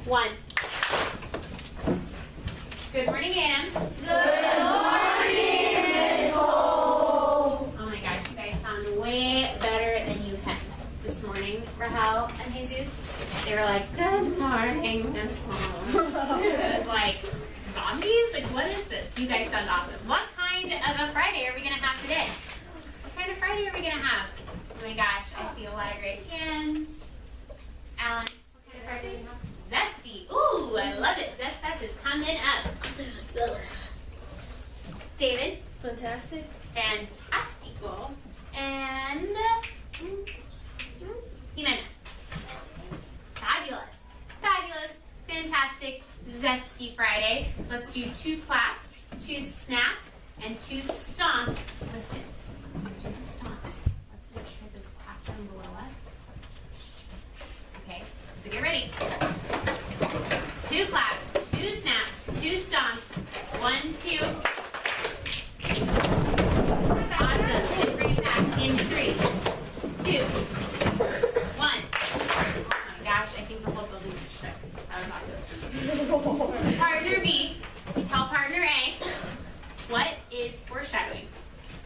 1. Good morning, A&M. Good morning, Miss Cole. Oh my gosh, you guys sound way better than you can this morning. Rahel and Jesus, they were like, good morning, Miss Cole. It was like, zombies? Like, what is this? You guys sound awesome. What kind of a Friday are we going to have today? What kind of Friday are we going to have? Oh my gosh, I see a lot of great hands. Alan, what kind of Friday are we going to have? Zesty. Ooh, I love it. Zest Fest is coming up. David. Fantastic. Fantastical. And Jimena. Fabulous. Fabulous. Fantastic. Zesty Friday. Let's do 2 claps, 2 snaps, and 2 stomps. Listen. 2 stomps. Let's make sure the classroom below us. Okay, so get ready. 2 claps, 2 snaps, 2 stomps. 1, 2. Awesome. And bring it back in 3, 2, 1. Oh my gosh, I think the whole building is shook. That was awesome. Partner B, tell partner A, what is foreshadowing?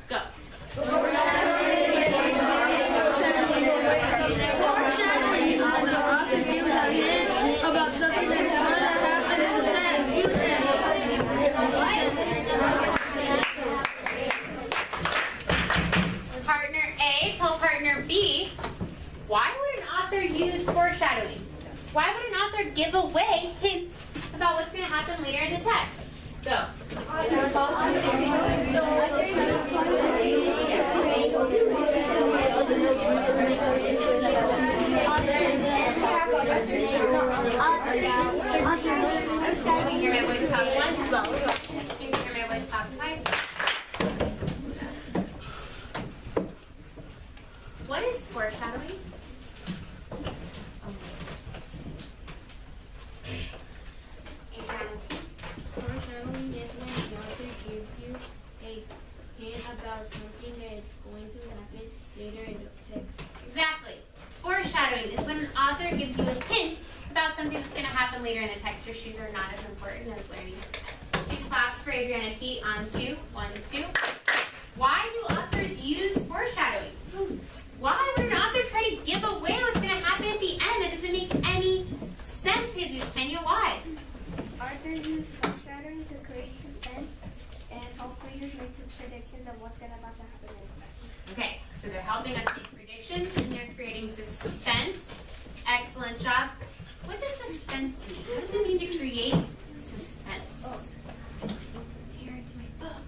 Go. Foreshadowing is when the author gives a hint about something that's going to happen in the Partner A, tell partner B, why would an author use foreshadowing? Why would an author give away hints about what's going to happen later in the text? Go. Can you hear my voice talk once? Can you hear my voice talk twice? What is foreshadowing? Foreshadowing is when the author gives you a hint about something that's going to happen later in the text. Exactly. Foreshadowing is when an author gives you a hint about something that's going to happen later in the text. Your shoes are not as important as learning. 2 claps for Adriana T on 2. 1, 2. Why do authors use foreshadowing? Why would an author try to give away what's going to happen at the end? That doesn't make any sense, Jesus Pena. Why? Authors use foreshadowing to create suspense and help readers make predictions of what's about to happen in the text. Okay, so they're helping us make predictions and they're creating suspense. Excellent job. What does suspense mean? What does it mean to create suspense? Oh, tear into my book.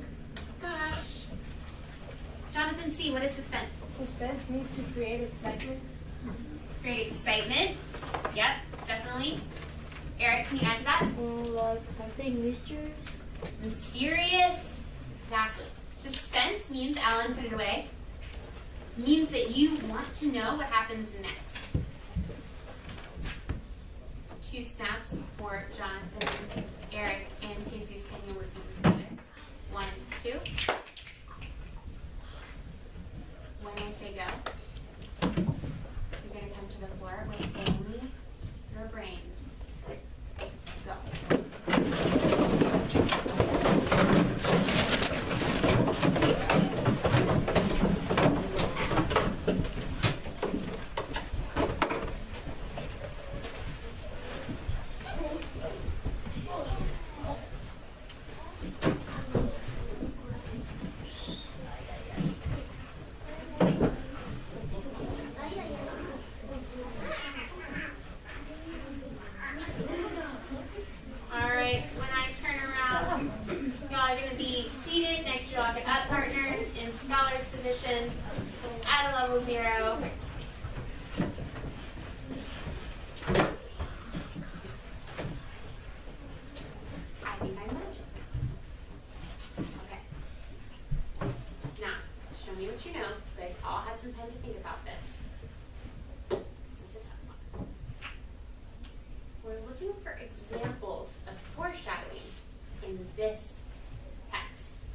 Gosh. Jonathan C., what is suspense? Suspense means to create excitement. Create excitement. Yep, definitely. Eric, can you add to that? Like something mysterious. Mysterious. Exactly. Suspense means, Alan, put it away, means that you want to know what happens next. 2 snaps for Jonathan, Eric, and Jesus Kenya working together. 1, 2. When I say go, you're going to come to the floor with only your brains. Go. At a level 0. I think I'm magic. Okay. Now, show me what you know. You guys all had some time to think about this. This is a tough one. We're looking for examples of foreshadowing in this text.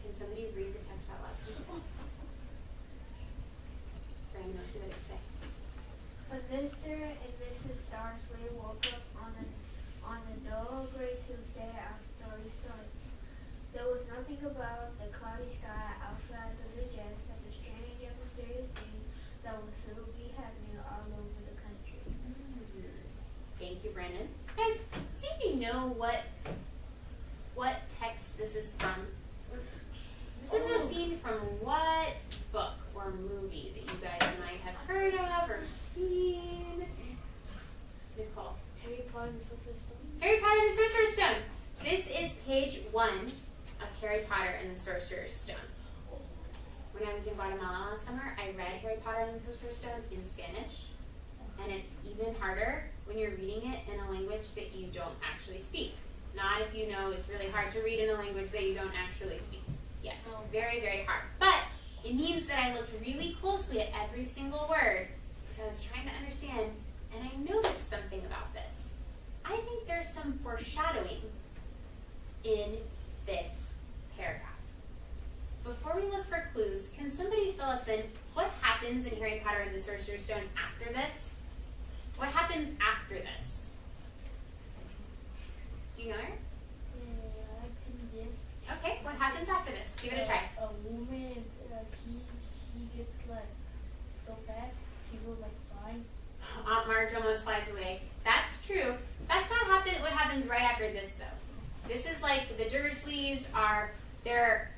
Can somebody read the text out loud to me? Brandon, let's see what it says. A visitor and Mrs. Darsley were Tuesday, our story starts. There was nothing about the cloudy sky outside to suggest that the strange and mysterious thing that will soon be happening all over the country. Thank you, Brandon. Guys, see if you know what text this is from. This is a scene from what book or movie that you guys might have heard of or seen? Nicole. Harry Potter and the Sorcerer's Stone. Harry Potter and the Sorcerer's Stone. This is page 1 of Harry Potter and the Sorcerer's Stone. When I was in Guatemala last summer, I read Harry Potter and the Sorcerer's Stone in Spanish. And it's even harder when you're reading it in a language that you don't actually speak. Not if you know it's really hard to read in a language that you don't actually speak. Yes, very, very hard. But it means that I looked really closely at every single word because I was trying to understand, and I noticed something about this. I think there's some foreshadowing in this paragraph. Before we look for clues, can somebody fill us in? What happens in Harry Potter and the Sorcerer's Stone after this? What happens after this? Do you know her? Yeah, I think this. Okay, what happens after this? Give it a try. A woman, she gets like so bad, she will like fly. Aunt Marge almost flies away. That's true. That's not what happens right after this, though. This is like the Dursleys are there.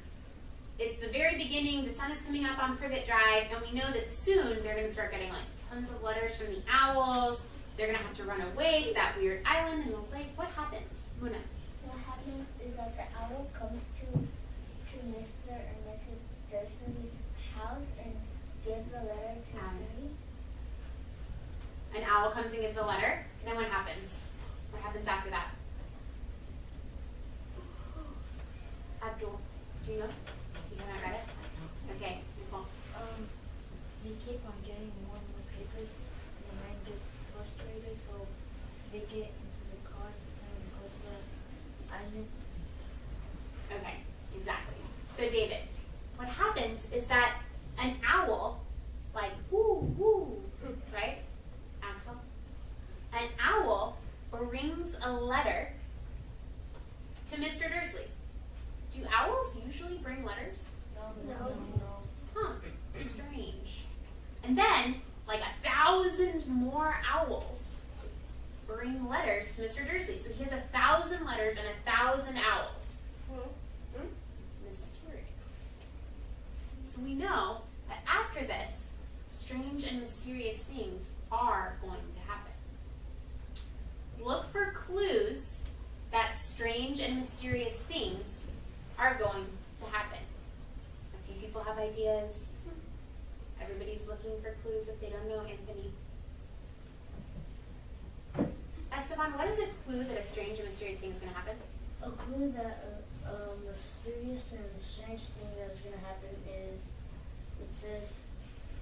It's the very beginning. The sun is coming up on Privet Drive, and we know that soon they're going to start getting like tons of letters from the owls. They're going to have to run away to that weird island in the lake. What happens, Muna? What happens is that the owl comes to Mr. or Mrs. Dursley's house and gives a letter to Harry. An owl comes and gives a letter. Then what happens? What happens after that? Abdul, do you know? You haven't read it? Okay, Nicole. They keep on getting more and more papers, and the man gets frustrated, so they get into the car and go to the island. Okay, exactly. So David, what happens is that an owl, like woo woo, right? Axel? An owl brings a letter to Mr. Dursley. Do owls usually bring letters? No. Huh, strange. And then, like 1,000 more owls bring letters to Mr. Dursley. So he has 1,000 letters and 1,000 owls. Mysterious. So we know that after this, strange and mysterious things are going to happen. Look for clues that strange and mysterious things are going to happen. A few people have ideas. Everybody's looking for clues if they don't know. Anthony. Esteban, what is a clue that a strange and mysterious thing is going to happen? A clue that a mysterious and strange thing that's going to happen is, it says,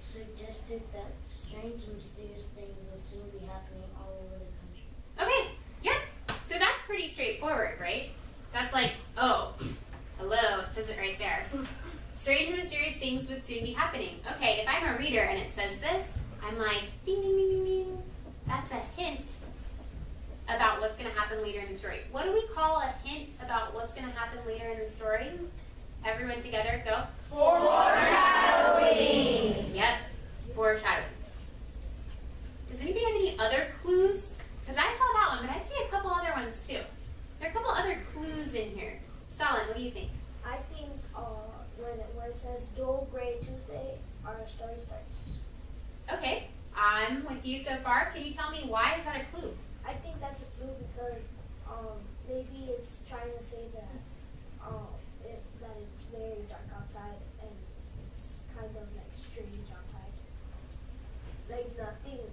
suggested that strange and mysterious things will soon be happening all over the country. Okay, yep. So that's pretty straightforward, right? That's like, oh, hello, it says it right there. Strange and mysterious things would soon be happening. Okay, if I'm a reader and it says this, I'm like, ding, ding, ding, ding, ding. That's a hint about what's going to happen later in the story. What do we call a hint about what's going to happen later in the story? Everyone together, go. Foreshadowing. Yep, foreshadowing. Does anybody have any other clues? Because I saw that one, but I see a couple other ones too. There are a couple other clues in here. Stalin, what do you think? I think where it says dual grade Tuesday, our story starts. Okay, I'm with you so far. Can you tell me why is that a clue? I think that's a clue because maybe it's trying to say that that it's very dark outside and it's kind of like strange outside. Like nothing,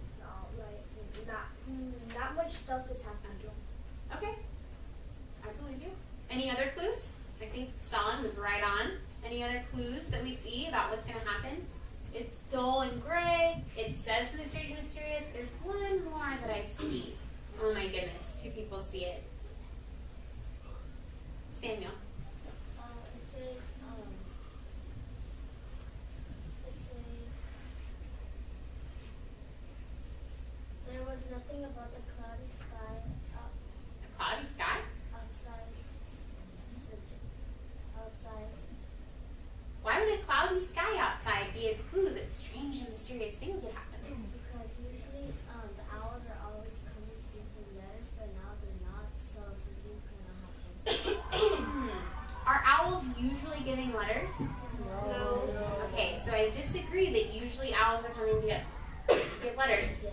not much stuff is happening. Okay, I believe you. Any other clues? I think Stalin was right on. Any other clues that we see about what's going to happen? It's dull and gray. It says something strange and mysterious. There's one more that I see. Oh my goodness, 2 people see it. Samuel. It says there was nothing about the cloudy sky A cloudy sky? outside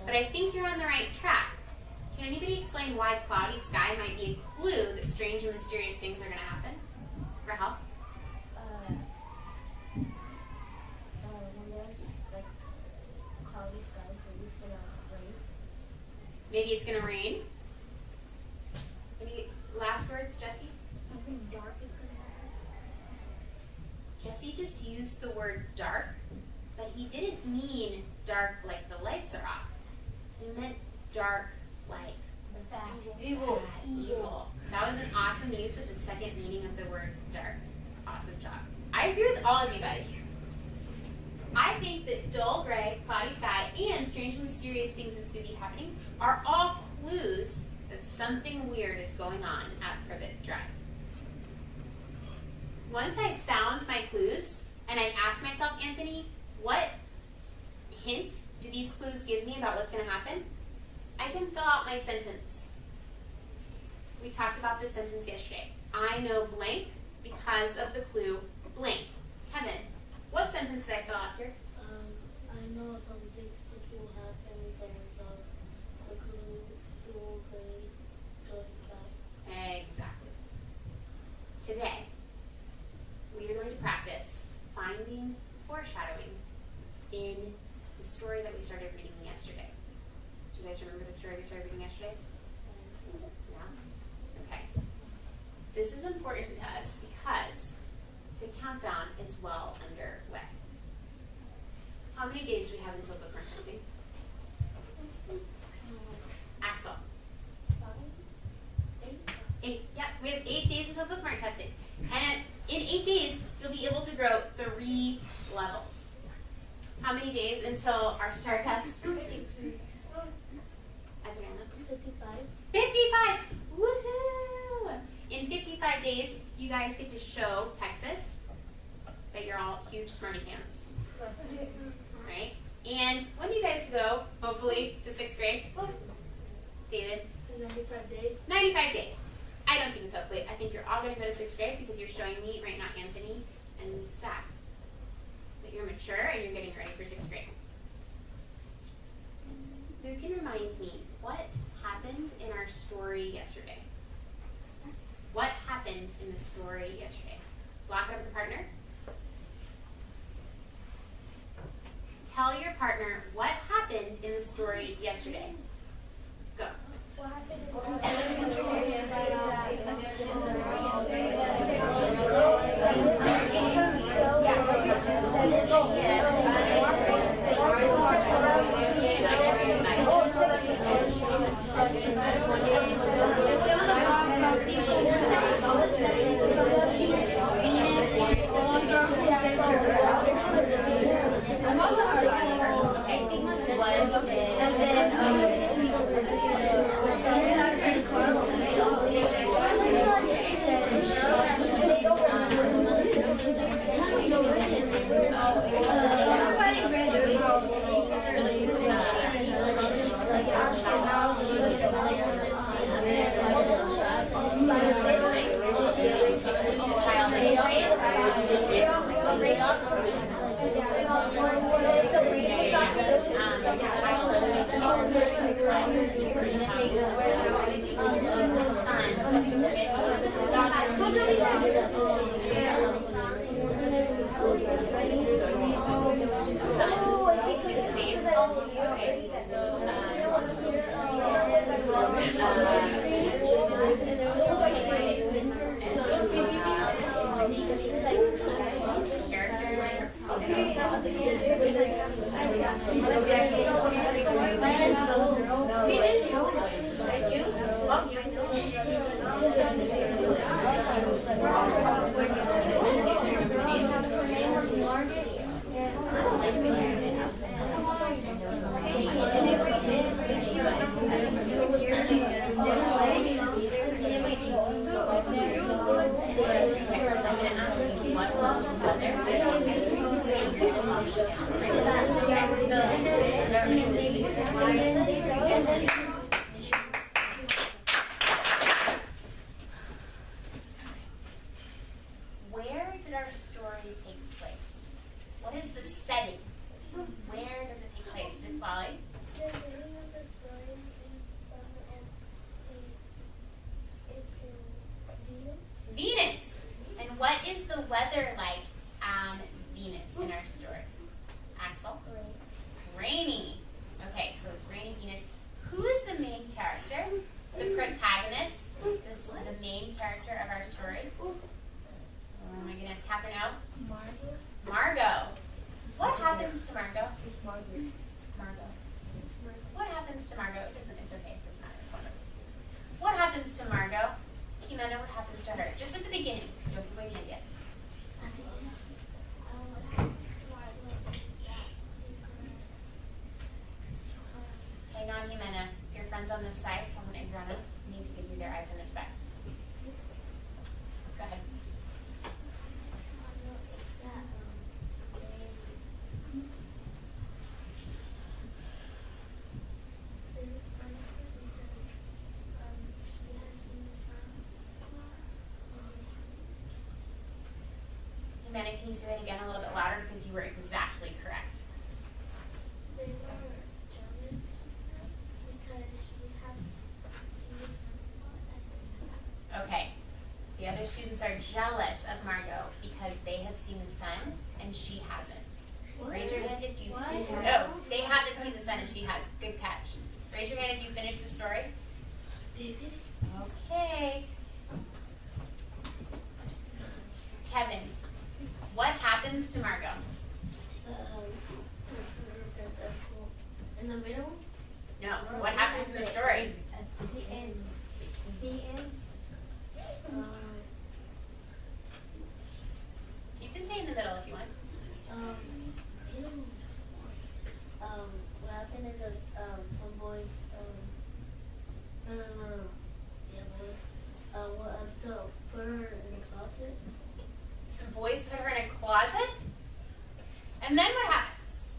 but I think you're on the right track. Can anybody explain why cloudy sky might be a clue that strange and mysterious things are going to happen? Rahel? When there's like cloudy skies, maybe it's gonna rain. Maybe it's going to rain. Any last words, Jesse? Something dark is going to happen. Jesse just used the word dark, but he didn't mean dark like the lights are off. He meant dark like Evil. evil. That was an awesome use of the second meaning of the word dark. Awesome job. I agree with all of you guys. I think that dull gray, cloudy sky, and strange and mysterious things with Subi happening are all clues that something weird is going on at Privet Drive. Once I found my clues, and I asked myself, Anthony, what hint do these clues give me about what's going to happen? I can fill out my sentence. We talked about this sentence yesterday. I know blank because of the clue blank. Kevin, what sentence did I fill out here? I know some things which will happen because of the dual grays, cloudy sky. Exactly. Today, we are going to practice finding foreshadowing in the story that we started reading yesterday. Do you guys remember the story we started reading yesterday? Yeah? Okay. This is important to us because the countdown is well underway. How many days do we have until bookmark testing? Axel? 8. Yeah, we have 8 days until bookmark testing. And in 8 days, you'll be able to grow 3 levels. How many days until our STAR test? 55. 55! Woohoo! In 55 days, you guys get to show Texas that you're all huge smarty pants. Right? And when do you guys go, hopefully, to 6th grade? David? 95 days. 95 days. I don't think it's hopefully. I think you're all going to go to 6th grade because you're showing me right now, Anthony and Zach, that you're mature and you're getting ready for 6th grade. Who can remind me what happened in our story yesterday? What happened in the story yesterday? Lock it up with a partner. Tell your partner what happened in the story yesterday. Go. What happened I think what was friends on this side, Kevin and Adriana, need to give you their eyes and respect. Go ahead. Amanda, can you say that again a little bit louder because you were exactly correct. They were jealous because she has seen the sun a lot. Okay. The other students are jealous of Margot because they have seen the sun and she hasn't. What? Raise your hand if you What? No, they haven't seen the sun and she has. Good catch. Raise your hand if you finished the story. Okay. Kevin, what happens to Margot? In the middle? No, what happens in the story? At the end. The end. You can say in the middle if you want. What happened is that some boys to put her in the closet. Some boys put her in a closet? And then what happens?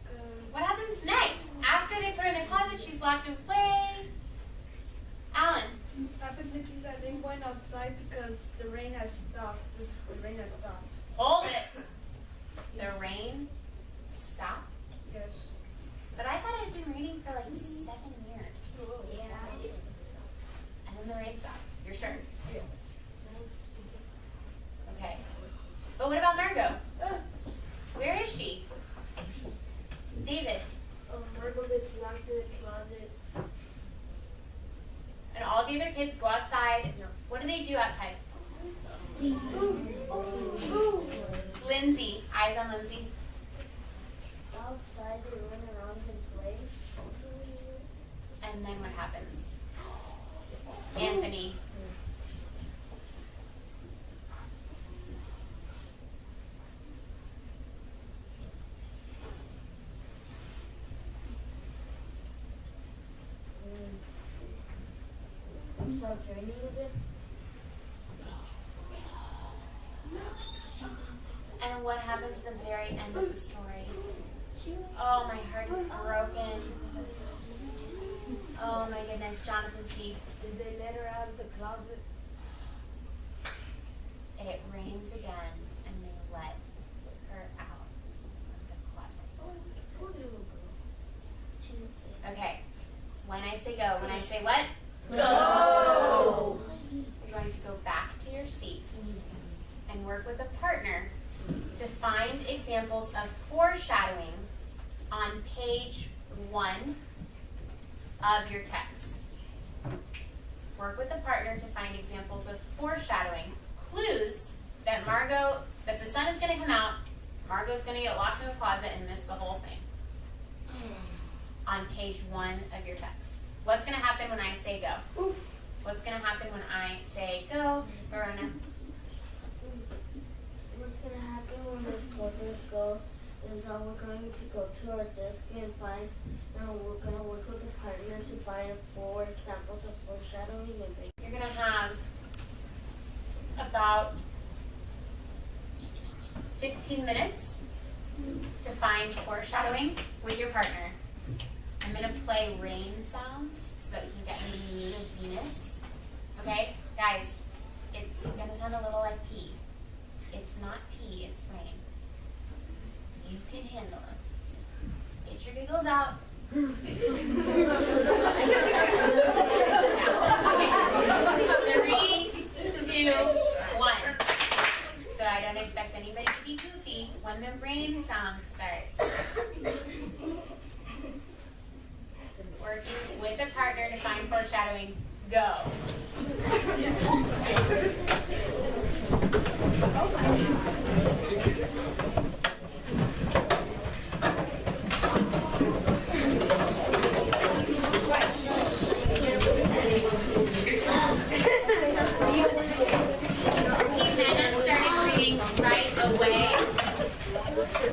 What happens next? After they put her in the closet, she's locked away. Alan. After Nixie said they went outside because the rain has stopped. The rain has stopped. Hold it. The rain stopped? Yes. But I thought it had been raining for like 7 years. Yeah. And then the rain stopped. You're sure? Yeah. Okay. But what about Margot? Where is she? David. Margot gets locked in the closet. And all the other kids go outside. What do they do outside? Lindsay. Eyes on Lindsay. Outside they run around and play. And then what happens? Anthony. Start training again. And what happens at the very end of the story? Oh, my heart is broken. Oh my goodness, Jonathan C. Did they let her out of the closet? It rains again, and they let her out of the closet. Okay, when I say go, when I say what? Go! You're going to go back to your seat and work with a partner to find examples of foreshadowing on page 1 of your text. Work with a partner to find examples of foreshadowing, clues that that the sun is going to come out, Margot's going to get locked in the closet and miss the whole thing. On page 1 of your text. What's going to happen when I say go? What's going to happen when I say go, Verona? What's going to happen when those cousins go is we're going to go to our desk and find, we're going to work with a partner to find 4 examples of foreshadowing. And You're going to have about 15 minutes to find foreshadowing with your partner. I'm going to play rain sounds so that we can get in the mood of Venus. Okay? Guys, it's going to sound a little like pee. It's not pee, it's rain. You can handle it. Get your giggles out. 3, 2, 1. So I don't expect anybody to be goofy when the rain sounds start. Working with a partner to find foreshadowing. Go.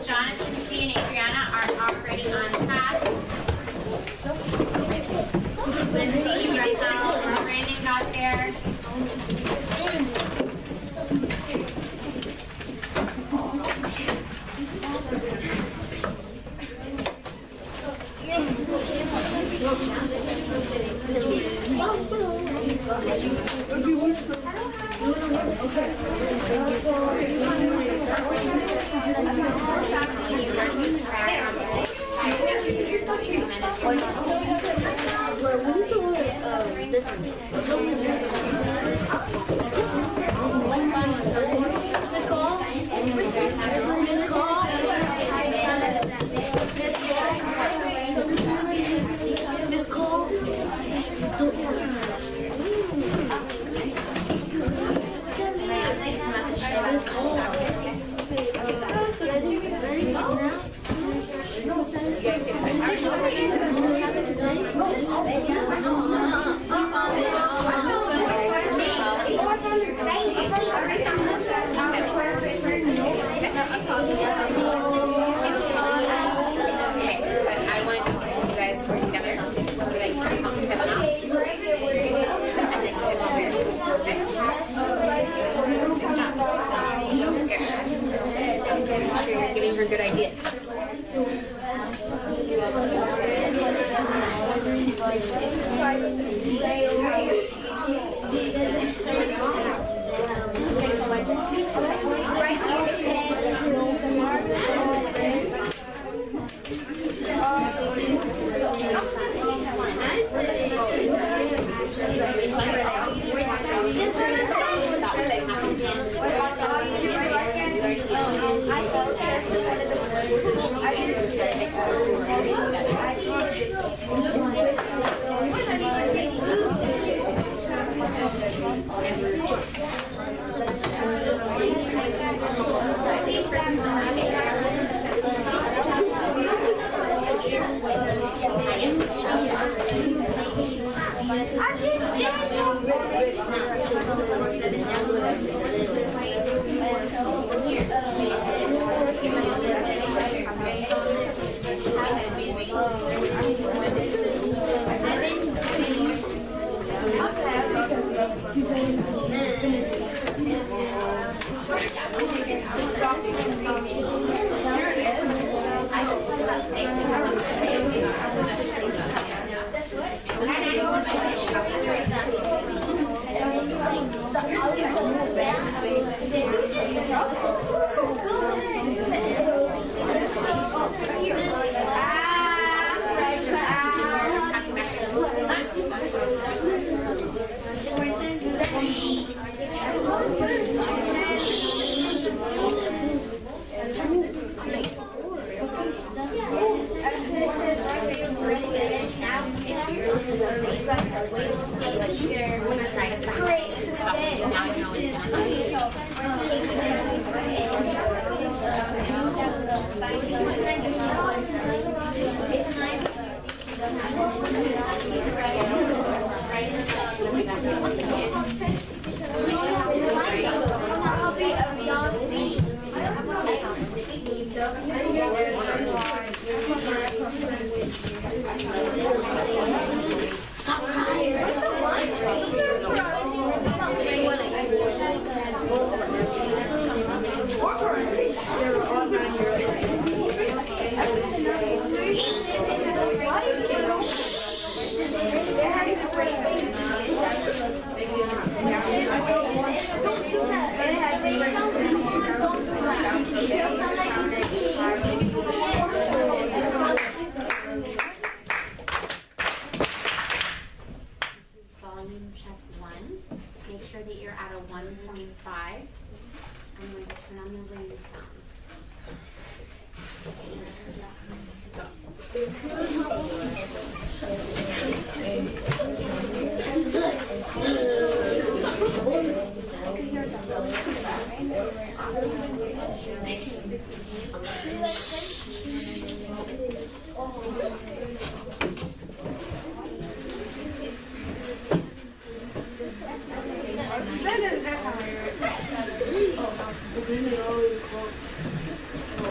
Jonathan C. and Adriana are operating on task. Lindsay, Raquel and Brandon got there. Giving her good ideas.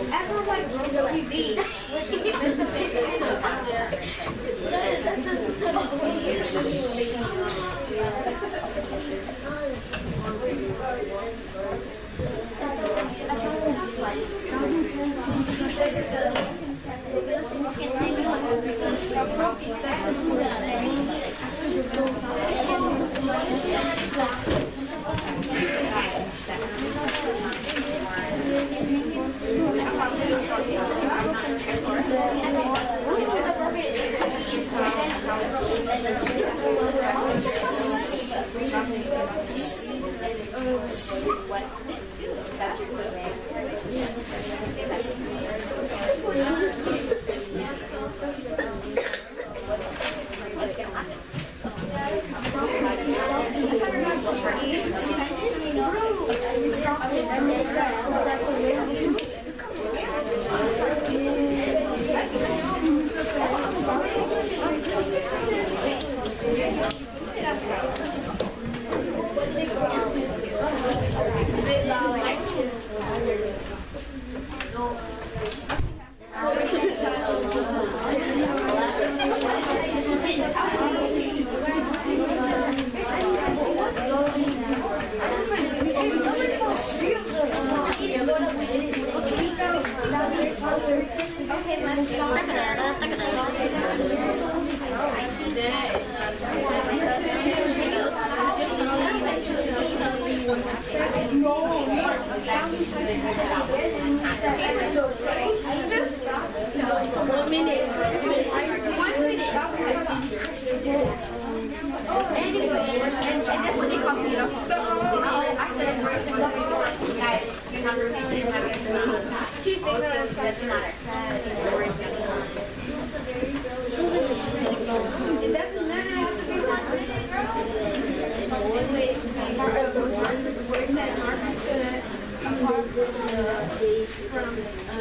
That sounds like WB. I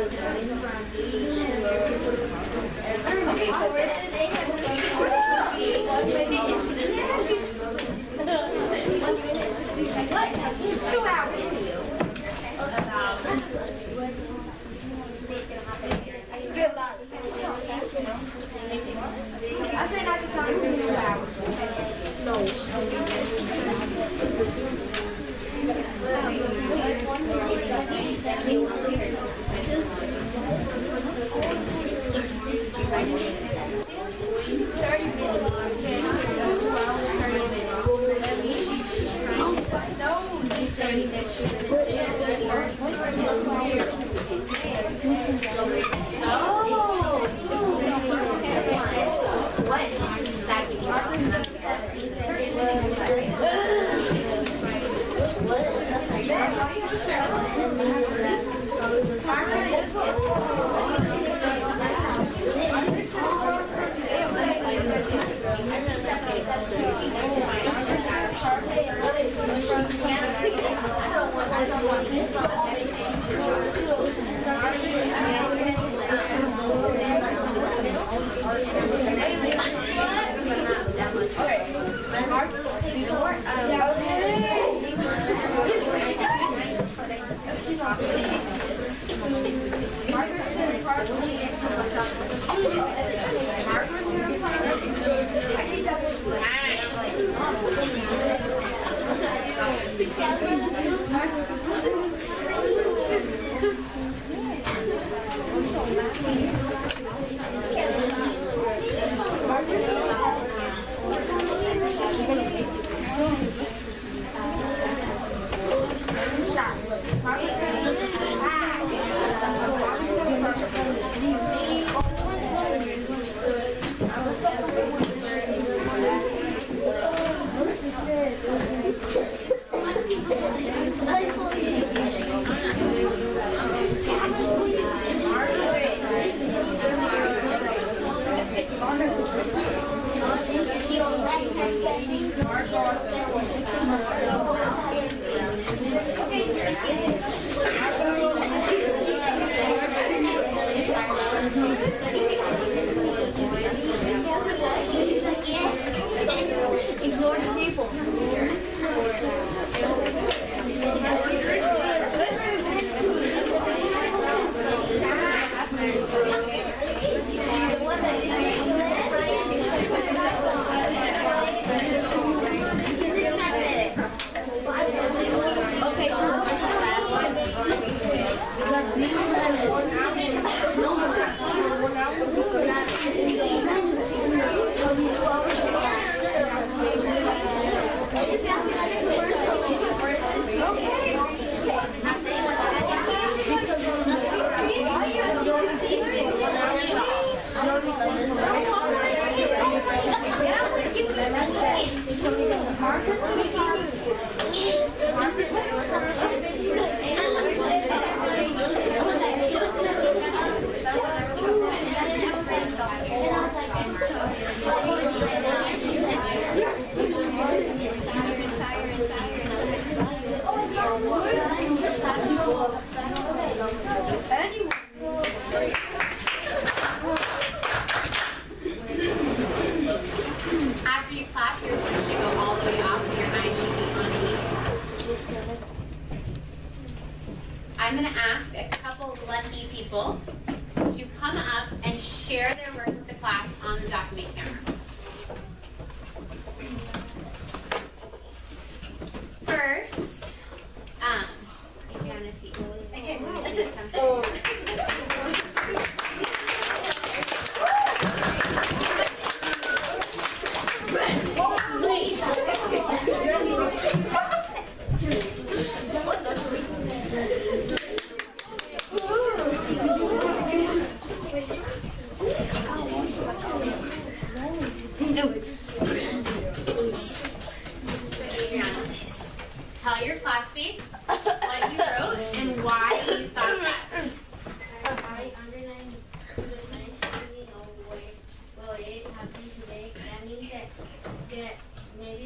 say not to talk for 2 hours. After you clap, your voice should go all the way off and your eyes should be on me. I'm going to ask a couple of lucky people to come up and share their work with the class on the document camera. First, humanity. Tell your classmates what you wrote and why you thought that. I underlined the nice meaning of what it happened today. That means that maybe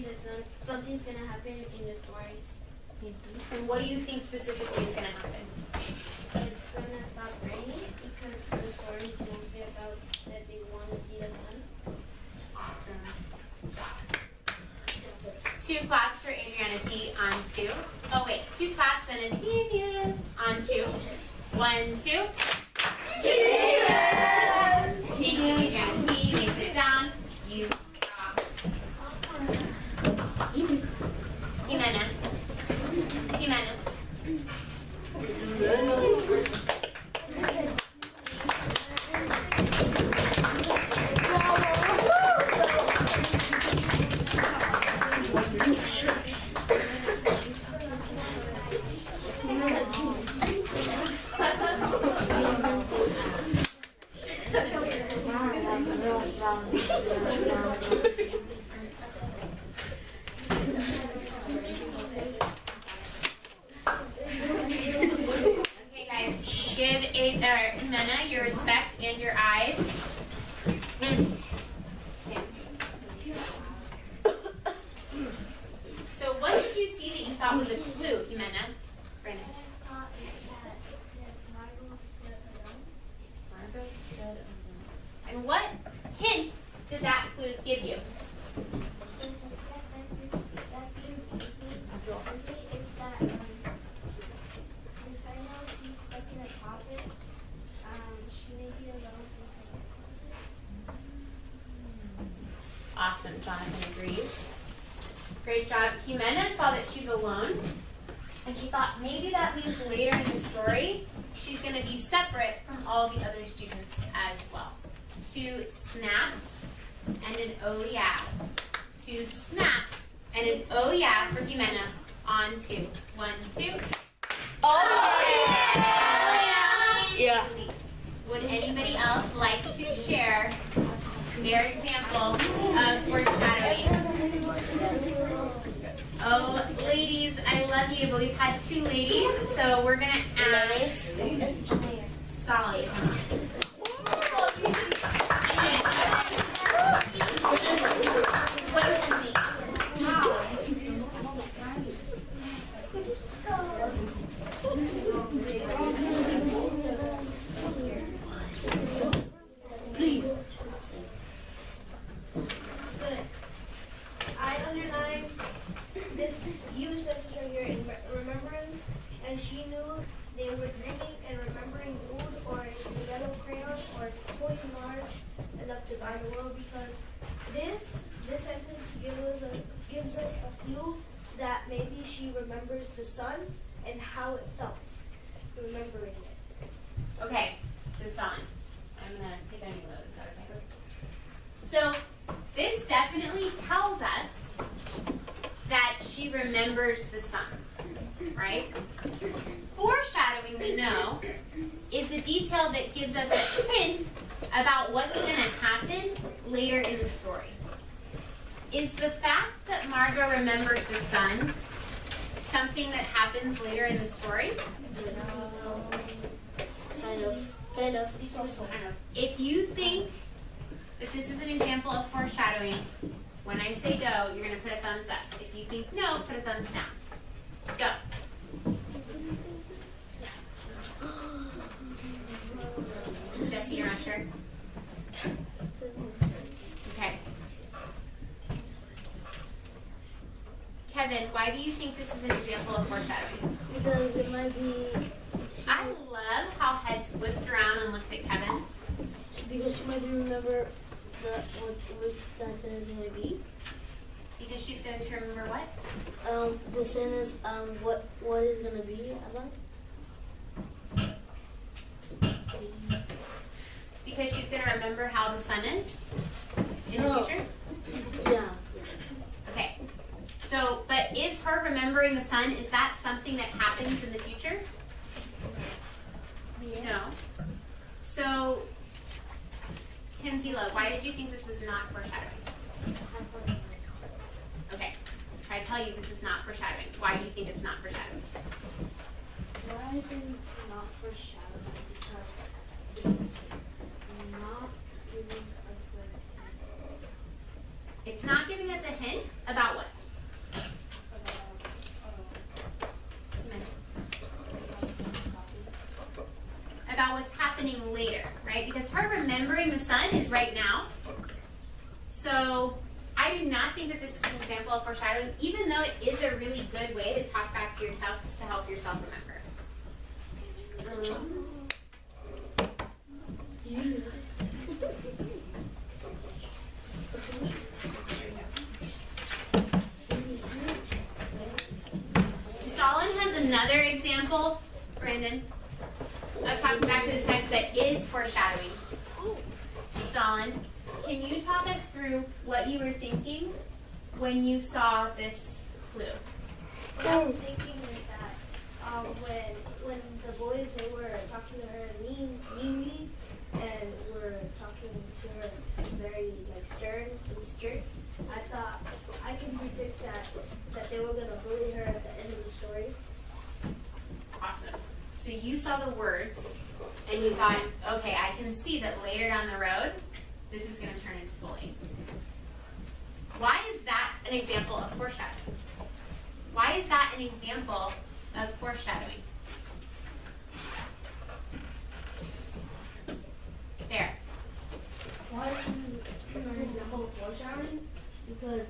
something's gonna happen in the story. And what do you think specifically is going to happen? It's gonna stop raining 2 claps for Adriana T on 2. Oh wait, 2 claps and a genius on 2. 1, 2. Genius! Thank you, Adriana T. You may sit down. You rock. Jimena. Jimena. Okay, guys, give Jimena your respect and your eyes. So, what did you see that you thought was a clue, Jimena? Brandon. Margot stood alone. And what hint did that clue give you? Since I know she's stuck in a closet, she may be alone inside the closet. Awesome, Jonathan agrees. Great job. Jimena saw that she's alone, and she thought maybe that means later in the story, she's going to be separate from all the other students as well. 2 snaps and an oh yeah. 2 snaps and an oh yeah for Jimena on 2. 1, 2. Oh yeah! Would anybody else like to share their example of foreshadowing? Oh, ladies, I love you, but we've had 2 ladies, so we're going to ask Stolly. I underlined this huge sentence right here in remembrance, and she knew they were drinking and remembering food or a yellow crayon or toy large enough to buy the world, because this sentence gives us a clue that maybe she remembers the sun and how it felt remembering it. Okay, so Stalin, I'm going to take any load. Is that okay? So this definitely tells us that she remembers the sun, right? Foreshadowing, we know, is a detail that gives us a hint about what's going to happen later in the story. Is the fact that Margot remembers the sun something that happens later in the story? Kind of. If you think that this is an example of foreshadowing, when I say go, you're going to put a thumbs up. If you think no, put a thumbs down. Go. Jesse, you're not sure? Okay. Kevin, why do you think this is an example of foreshadowing? Because it might be. I love how heads whipped around and looked at Kevin. Because she might remember which that sentence might be. Because she's going to remember what? The sentence, what is gonna be about? Because she's going to remember how the sun is in the future? Yeah. Okay. So, but is her remembering the sun, is that something that happens in the future? No. So, Tanzila, why did you think this was not foreshadowing? Okay. Try to tell you this is not foreshadowing. Why do you think it's not foreshadowing? Why I think it's not foreshadowing? Because it's not giving us a hint. It's not giving us a hint about what? About what's happening later, right? Because her remembering the sun is right now. So I do not think think that this is an example of foreshadowing, even though it is a really good way to talk back to yourself to help yourself remember. Stalin has another example, Brandon, of talking back to the text that is foreshadowing. Stalin, can you talk us through what you were thinking when you saw this clue? What I'm thinking is that when the boys they were talking to her meanly and were talking to her very like stern and strict, I thought I can predict that they were gonna bully her at the end of the story. Awesome. So you saw the words and you thought, okay, I can see that later down the road, this is going to turn into bullying. Why is that an example of foreshadowing? Why is that an example of foreshadowing? There. Why is this an example of foreshadowing? Because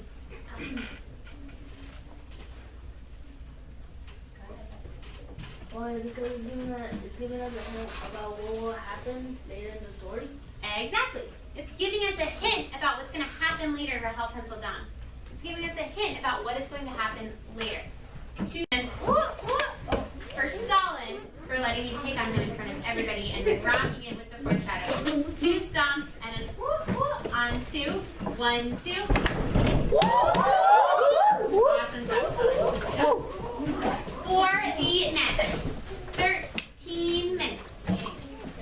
because it's giving us a hint about what will happen later in the story. Exactly. It's giving us a hint about what's going to happen later, Rahel penciled down. It's giving us a hint about what is going to happen later. For Stalin, for letting me pick on him in front of everybody and then rocking it with the foreshadow. 2 stomps and an on 2. 1, 2. Awesome job, Stalin. For the next 13 minutes,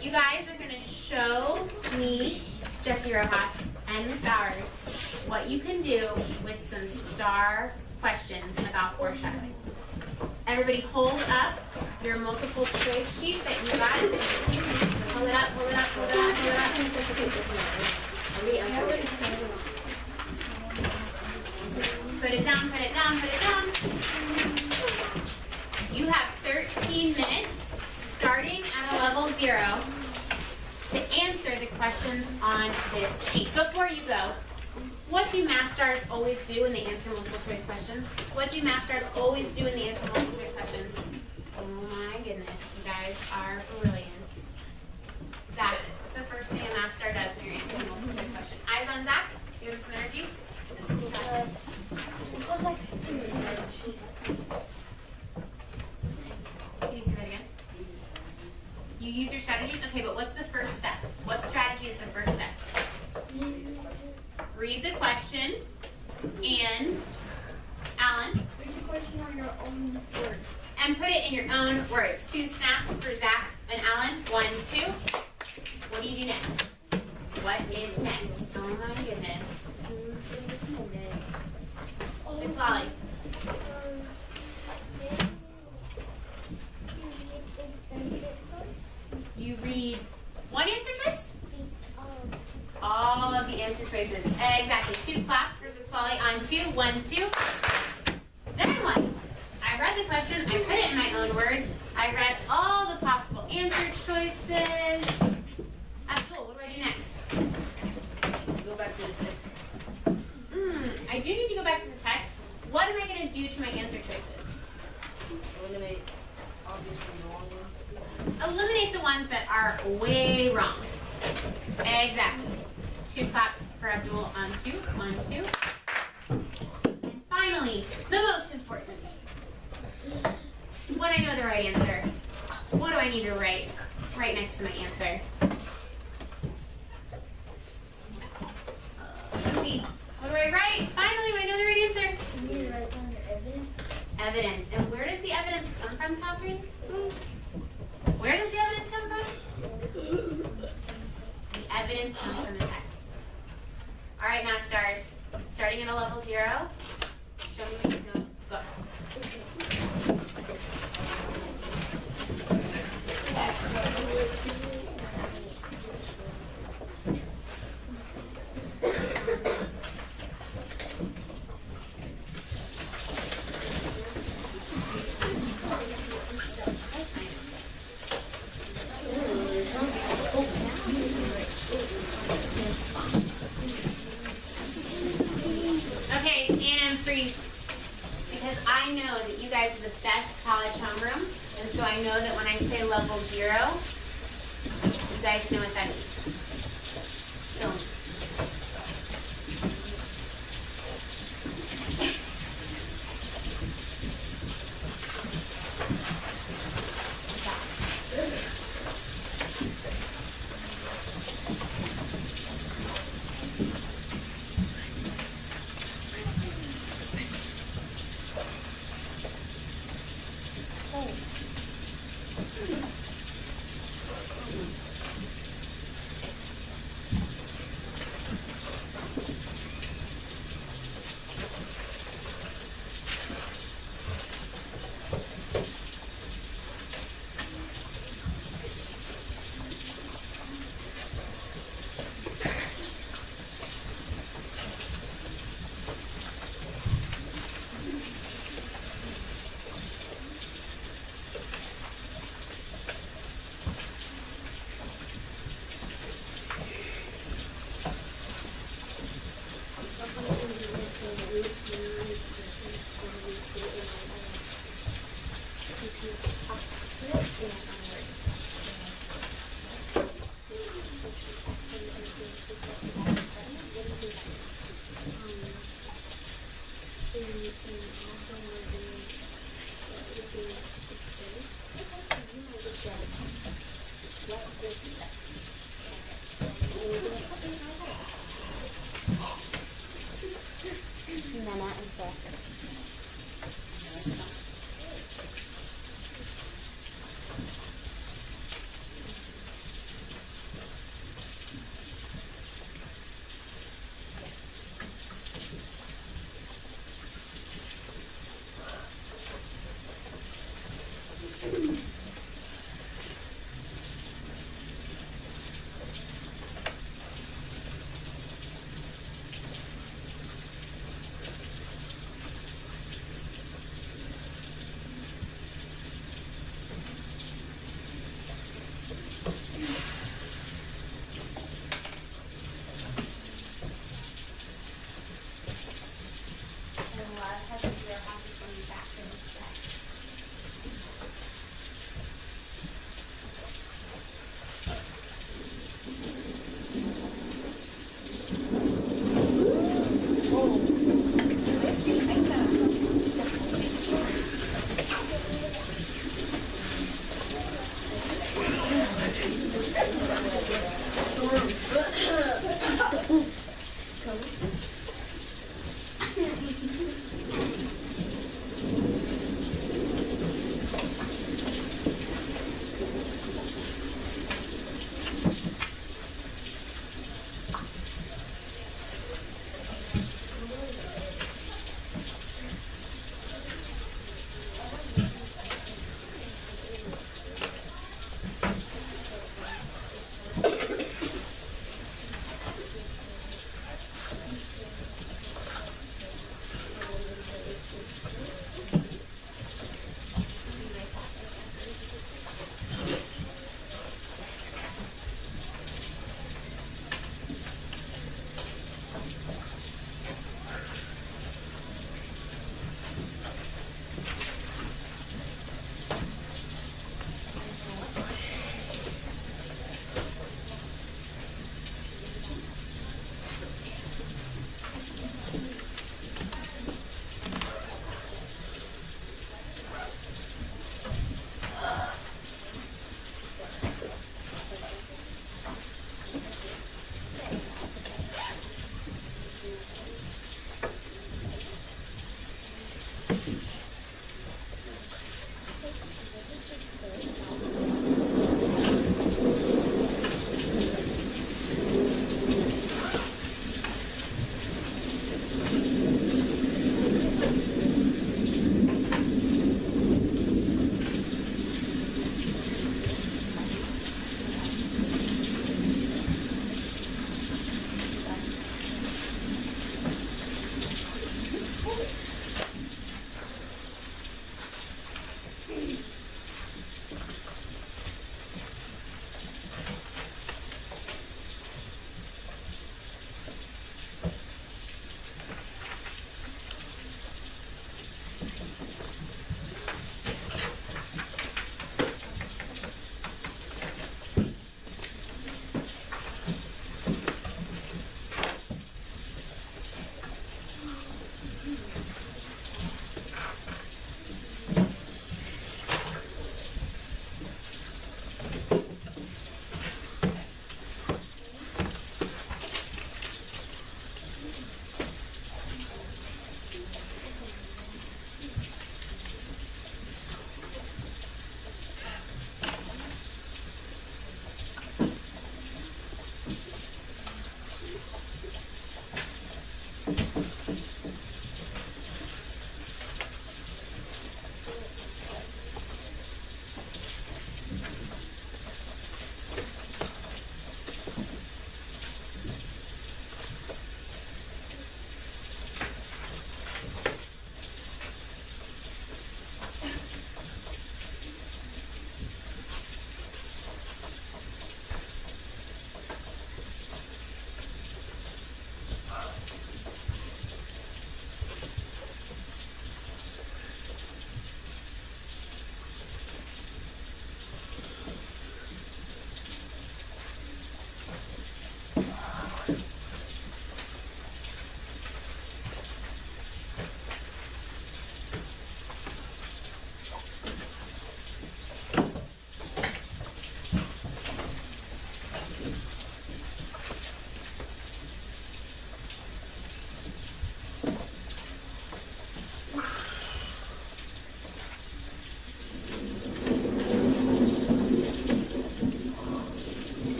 you guys are going to show me, Jessie Rojas and Ms. Bowers, what you can do with some star questions about foreshadowing. Everybody hold up your multiple choice sheet that you got. Hold it up, hold it up, hold it up, hold it up. Put it down, put it down, put it down. You have 13 minutes starting at a level 0 to answer the questions on this sheet. Before you go, what do math stars always do when they answer multiple choice questions? What do math stars always do when they answer multiple choice questions? Oh my goodness, you guys are brilliant. Zach, what's the first thing a math star does when you're answering a multiple choice question? Eyes on Zach, give him some energy. Can you say that again? You use your strategies? Okay, but what's the first step? What strategy is the first step? Read the question, and Alan? Read the question on your own words. And put it in your own words. 2 snaps for Zach and Alan. 1, 2. What do you do next? What is next? Oh my goodness. Who's going to do it? 6 Lolly. You read one answer choice? All of the answer choices. Exactly. 2 claps for 6 Lolly on 2. 1, 2. Then what? I read the question. I put it in my own words. I read all the possible answer choices. That's cool. What do I do next? Go back to the text. I do need to go back to the text. What am I going to do to my answer choices? Eliminate obviously the wrong ones. Eliminate the ones that are way wrong. Exactly. 2 claps for Abdul on 2. 1, 2. And finally, the most important. When I know the right answer, what do I need to write right next to my answer? Let's see. What do I write? Finally, when I know the right answer. You need to write down your evidence. Evidence. And where does the evidence come from, Catherine? Where does the evidence come from? The evidence comes from the text. All right, math stars. Starting at a level 0. Show me what you know. Go. Okay, because I know that you guys are the best college homeroom, and so I know that when I say level 0, you guys know what that means. So,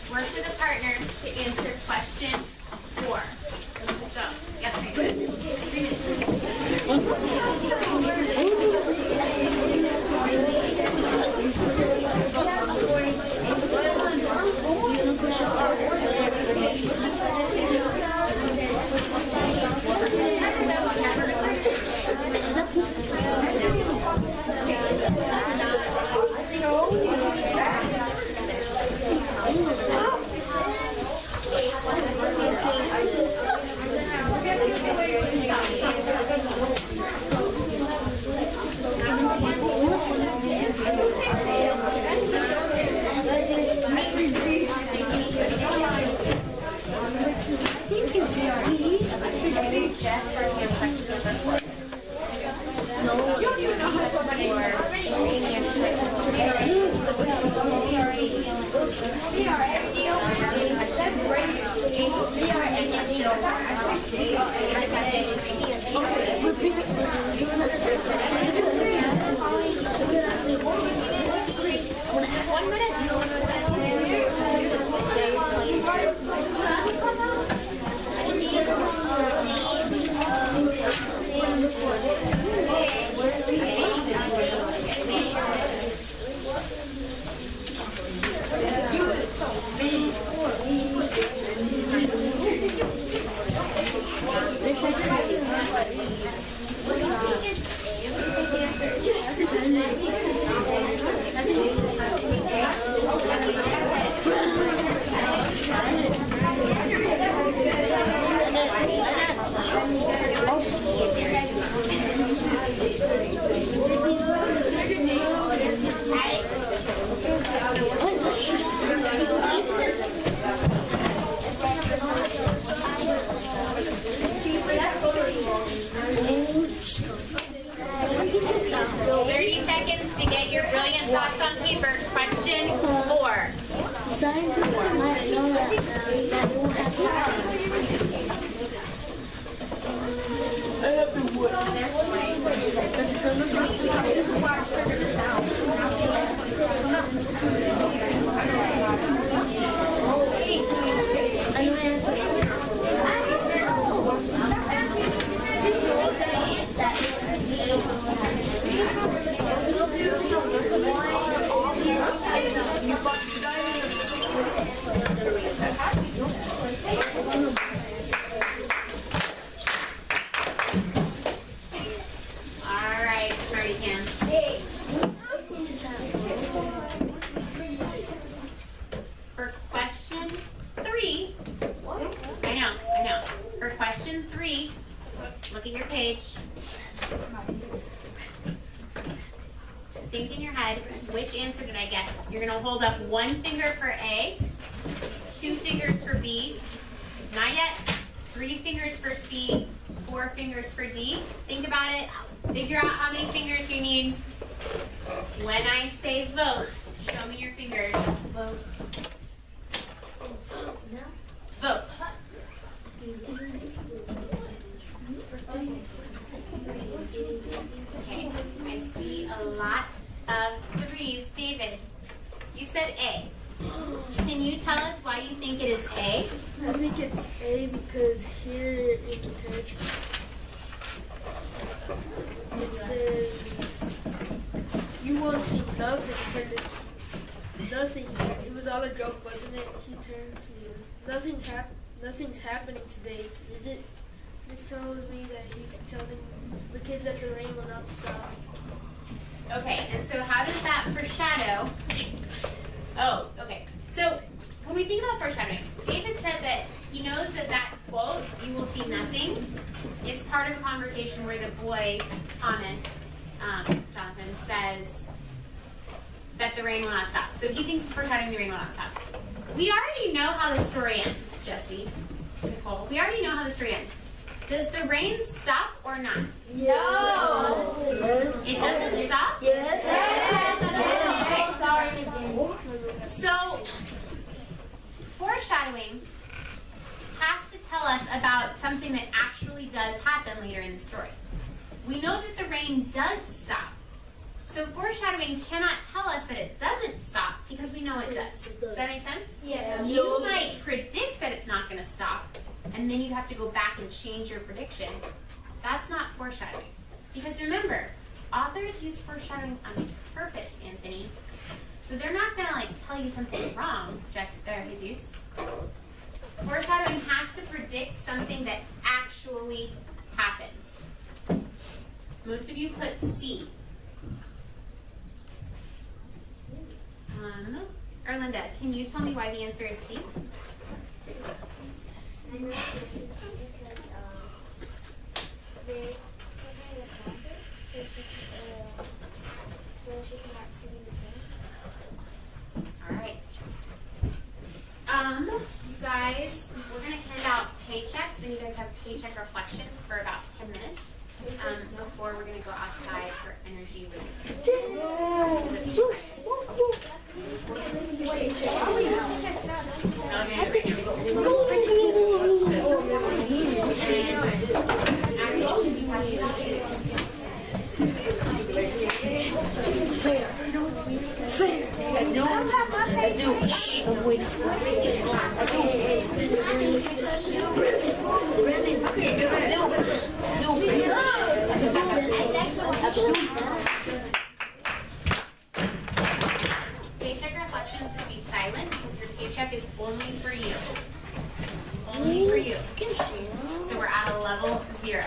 Work with a partner to answer question 4. So, yes, 3 minutes. Think in your head, which answer did I get? You're going to hold up 1 finger for A, 2 fingers for B, not yet, 3 fingers for C, 4 fingers for D. Think about it. Figure out how many fingers you need. When I say vote, show me your fingers. Vote. Vote. Okay, I see a lot of 3s. David, you said A. Can you tell us why you think it is A? I think it's A because here in the text it says you won't see nothing. Nothing. It was all a joke, wasn't it? He turned to you. Nothing's happening today, is it? This tells me that he's telling the kids that the rain will not stop. Okay, and so how does that foreshadow? Oh, okay. So when we think about foreshadowing, David said that he knows that that quote, "you will see nothing," is part of a conversation where the boy, Thomas, Jonathan, says that the rain will not stop. So he thinks it's foreshadowing the rain will not stop. We already know how the story ends, Jesse, Nicole. We already know how the story ends. Does the rain stop or not? No. It doesn't stop? Yes. Okay. So, foreshadowing has to tell us about something that actually does happen later in the story. We know that the rain does stop. So foreshadowing cannot tell us that it doesn't stop because we know it does. Does that make sense? Yes. You might predict that it's not going to stop, and then you have to go back and change your prediction. That's not foreshadowing. Because remember, authors use foreshadowing on purpose, Anthony. So they're not going to tell you something wrong, Jesus. Foreshadowing has to predict something that actually happens. Most of you put C. Erlinda, can you tell me why the answer is C? I know it's because they're covering the closet so she cannot see the sun. All right. You guys, we're gonna hand out paychecks, and you guys have paycheck reflection for about 10 minutes before we're gonna go outside for energy release. Paycheck reflections would be silent because your paycheck is only for you. Only for you. So we're at a level 0.